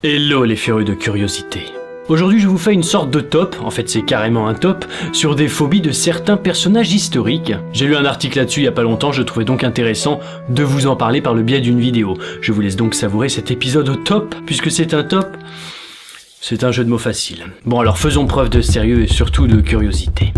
Hello les férus de curiosité. Aujourd'hui je vous fais une sorte de top, en fait c'est carrément un top, sur des phobies de certains personnages historiques. J'ai lu un article là-dessus il y a pas longtemps, je trouvais donc intéressant de vous en parler par le biais d'une vidéo. Je vous laisse donc savourer cet épisode au top, puisque c'est un top, c'est un jeu de mots facile. Bon alors faisons preuve de sérieux et surtout de curiosité.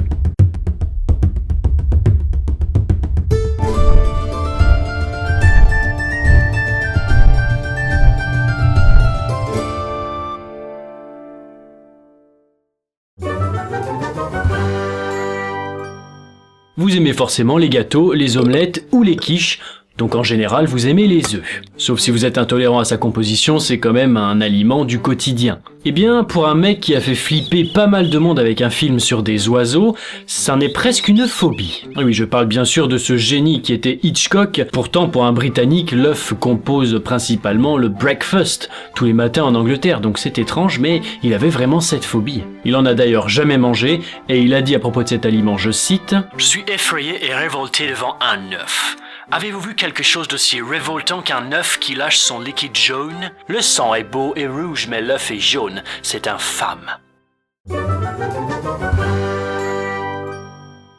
Vous aimez forcément les gâteaux, les omelettes ou les quiches, donc en général vous aimez les œufs. Sauf si vous êtes intolérant à sa composition, c'est quand même un aliment du quotidien. Eh bien, pour un mec qui a fait flipper pas mal de monde avec un film sur des oiseaux, c'en est presque une phobie. Oui, je parle bien sûr de ce génie qui était Hitchcock. Pourtant, pour un Britannique, l'œuf compose principalement le breakfast, tous les matins en Angleterre, donc c'est étrange, mais il avait vraiment cette phobie. Il en a d'ailleurs jamais mangé, et il a dit à propos de cet aliment, je cite « Je suis effrayé et révolté devant un œuf. Avez-vous vu quelque chose d'aussi révoltant qu'un œuf qui lâche son liquide jaune? Le sang est beau et rouge, mais l'œuf est jaune. C'est infâme. »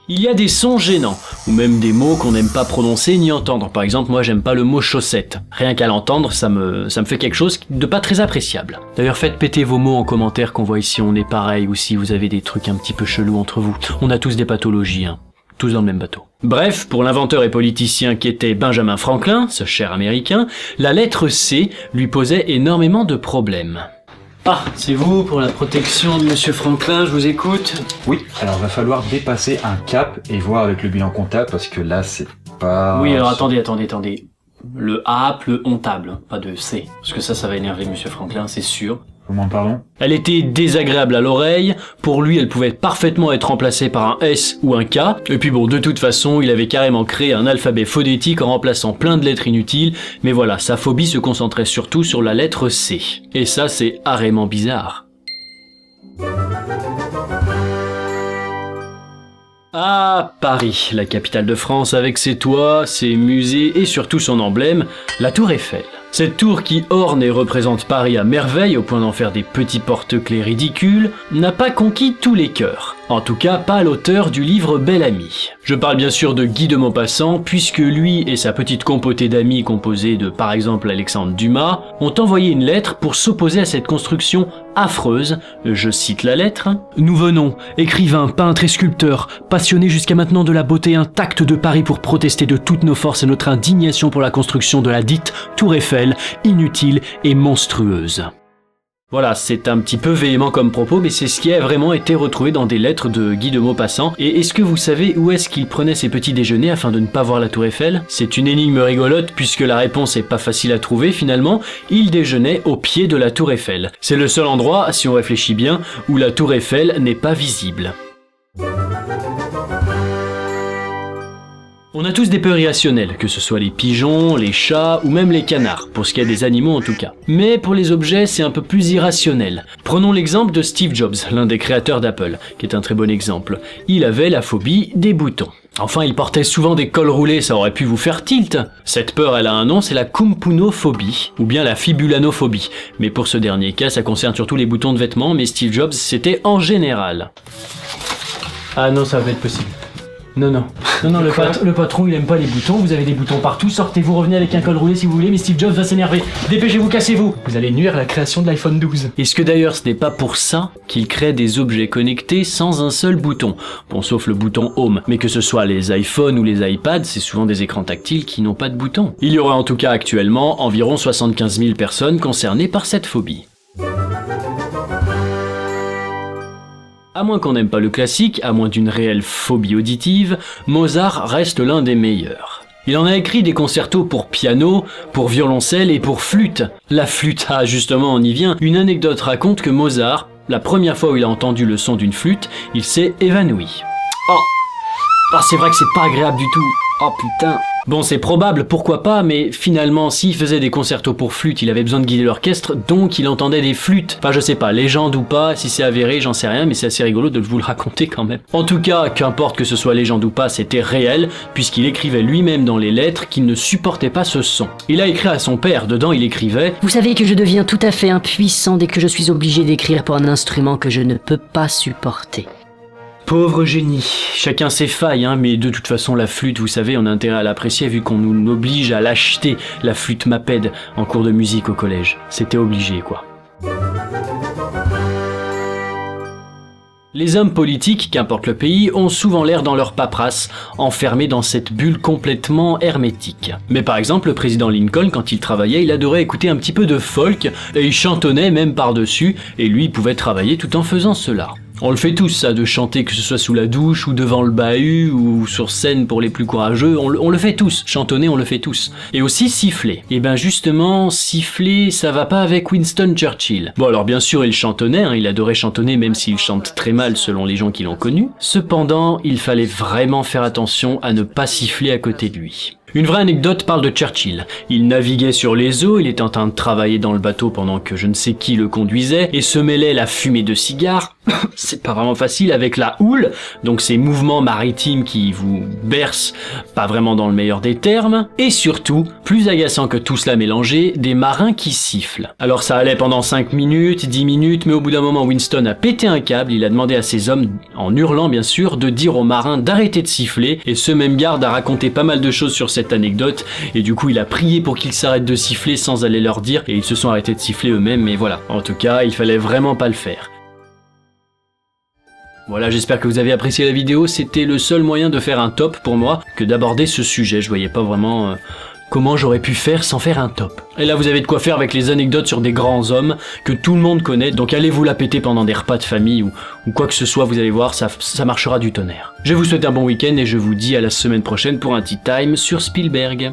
Il y a des sons gênants, ou même des mots qu'on n'aime pas prononcer ni entendre. Par exemple, moi j'aime pas le mot chaussette. Rien qu'à l'entendre, ça me fait quelque chose de pas très appréciable. D'ailleurs, faites péter vos mots en commentaire qu'on voit ici on est pareil, ou si vous avez des trucs un petit peu chelous entre vous. On a tous des pathologies, hein. Tous dans le même bateau. Bref, pour l'inventeur et politicien qui était Benjamin Franklin, ce cher américain, la lettre C lui posait énormément de problèmes. Ah, c'est vous pour la protection de Monsieur Franklin, je vous écoute. Oui, alors va falloir dépasser un cap et voir avec le bilan comptable parce que là c'est pas... Oui, alors attendez. Le A, le ontable, pas de C. Parce que ça va énerver Monsieur Franklin, c'est sûr. Comment pardon? Elle était désagréable à l'oreille, pour lui elle pouvait parfaitement être remplacée par un S ou un K, et puis bon, de toute façon, il avait carrément créé un alphabet phonétique en remplaçant plein de lettres inutiles, mais voilà, sa phobie se concentrait surtout sur la lettre C. Et ça, c'est arrément bizarre. Ah, Paris, la capitale de France avec ses toits, ses musées et surtout son emblème, la Tour Eiffel. Cette tour qui orne et représente Paris à merveille au point d'en faire des petits porte-clés ridicules, n'a pas conquis tous les cœurs. En tout cas, pas l'auteur du livre Bel Ami. Je parle bien sûr de Guy de Maupassant, puisque lui et sa petite compotée d'amis composée de par exemple Alexandre Dumas, ont envoyé une lettre pour s'opposer à cette construction affreuse. Je cite la lettre. « Nous venons, écrivains, peintres et sculpteurs, passionnés jusqu'à maintenant de la beauté intacte de Paris pour protester de toutes nos forces et notre indignation pour la construction de la dite Tour Eiffel, inutile et monstrueuse. » Voilà, c'est un petit peu véhément comme propos, mais c'est ce qui a vraiment été retrouvé dans des lettres de Guy de Maupassant. Et est-ce que vous savez où est-ce qu'il prenait ses petits déjeuners afin de ne pas voir la Tour Eiffel? C'est une énigme rigolote puisque la réponse est pas facile à trouver finalement. Il déjeunait au pied de la Tour Eiffel. C'est le seul endroit, si on réfléchit bien, où la Tour Eiffel n'est pas visible. On a tous des peurs irrationnelles, que ce soit les pigeons, les chats ou même les canards, pour ce qui est des animaux en tout cas. Mais pour les objets, c'est un peu plus irrationnel. Prenons l'exemple de Steve Jobs, l'un des créateurs d'Apple, qui est un très bon exemple. Il avait la phobie des boutons. Enfin, il portait souvent des cols roulés, ça aurait pu vous faire tilt. Cette peur, elle a un nom, c'est la kumpunophobie, ou bien la fibulanophobie. Mais pour ce dernier cas, ça concerne surtout les boutons de vêtements, mais Steve Jobs, c'était en général. Ah non, ça va pas être possible. Non, le patron il aime pas les boutons, vous avez des boutons partout, sortez-vous, revenez avec un col roulé si vous voulez, mais Steve Jobs va s'énerver. Dépêchez-vous, cassez-vous. Vous allez nuire à la création de l'iPhone 12. Est-ce que d'ailleurs ce n'est pas pour ça qu'il crée des objets connectés sans un seul bouton? Bon, sauf le bouton Home, mais que ce soit les iPhones ou les iPads, c'est souvent des écrans tactiles qui n'ont pas de bouton. Il y aurait en tout cas actuellement environ 75 000 personnes concernées par cette phobie. À moins qu'on n'aime pas le classique, à moins d'une réelle phobie auditive, Mozart reste l'un des meilleurs. Il en a écrit des concertos pour piano, pour violoncelle et pour flûte. La flûte, ah justement on y vient, une anecdote raconte que Mozart, la première fois où il a entendu le son d'une flûte, il s'est évanoui. Oh, c'est vrai que c'est pas agréable du tout. Oh putain. Bon, c'est probable, pourquoi pas, mais finalement, s'il faisait des concertos pour flûte, il avait besoin de guider l'orchestre, donc il entendait des flûtes. Enfin, je sais pas, légende ou pas, si c'est avéré, j'en sais rien, mais c'est assez rigolo de vous le raconter quand même. En tout cas, qu'importe que ce soit légende ou pas, c'était réel, puisqu'il écrivait lui-même dans les lettres qu'il ne supportait pas ce son. Il a écrit à son père, dedans il écrivait « Vous savez que je deviens tout à fait impuissant dès que je suis obligé d'écrire pour un instrument que je ne peux pas supporter. » Pauvre génie, chacun ses failles, hein, mais de toute façon la flûte, vous savez, on a intérêt à l'apprécier vu qu'on nous oblige à l'acheter, la flûte Maped, en cours de musique au collège. C'était obligé, quoi. Les hommes politiques, qu'importe le pays, ont souvent l'air dans leur paperasse, enfermés dans cette bulle complètement hermétique. Mais par exemple, le président Lincoln, quand il travaillait, il adorait écouter un petit peu de folk, et il chantonnait même par-dessus, et lui, il pouvait travailler tout en faisant cela. On le fait tous, ça, de chanter, que ce soit sous la douche, ou devant le bahut, ou sur scène pour les plus courageux, on le fait tous, chantonner, on le fait tous. Et aussi siffler. Et ben justement, siffler, ça va pas avec Winston Churchill. Bon alors bien sûr, il chantonnait, hein, il adorait chantonner, même s'il chante très mal selon les gens qui l'ont connu. Cependant, il fallait vraiment faire attention à ne pas siffler à côté de lui. Une vraie anecdote parle de Churchill. Il naviguait sur les eaux, il était en train de travailler dans le bateau pendant que je ne sais qui le conduisait, et se mêlait la fumée de cigares, c'est pas vraiment facile, avec la houle, donc ces mouvements maritimes qui vous bercent, pas vraiment dans le meilleur des termes, et surtout, plus agaçant que tout cela mélangé, des marins qui sifflent. Alors ça allait pendant 5 minutes, 10 minutes, mais au bout d'un moment Winston a pété un câble, il a demandé à ses hommes, en hurlant bien sûr, de dire aux marins d'arrêter de siffler, et ce même garde a raconté pas mal de choses sur cette anecdote, et du coup il a prié pour qu'ils s'arrêtent de siffler sans aller leur dire, et ils se sont arrêtés de siffler eux-mêmes, mais voilà. En tout cas, il fallait vraiment pas le faire. Voilà, j'espère que vous avez apprécié la vidéo, c'était le seul moyen de faire un top pour moi, que d'aborder ce sujet, je voyais pas vraiment comment j'aurais pu faire sans faire un top. Et là vous avez de quoi faire avec les anecdotes sur des grands hommes que tout le monde connaît, donc allez vous la péter pendant des repas de famille ou quoi que ce soit, vous allez voir, ça marchera du tonnerre. Je vous souhaite un bon week-end et je vous dis à la semaine prochaine pour un Tea Time sur Spielberg.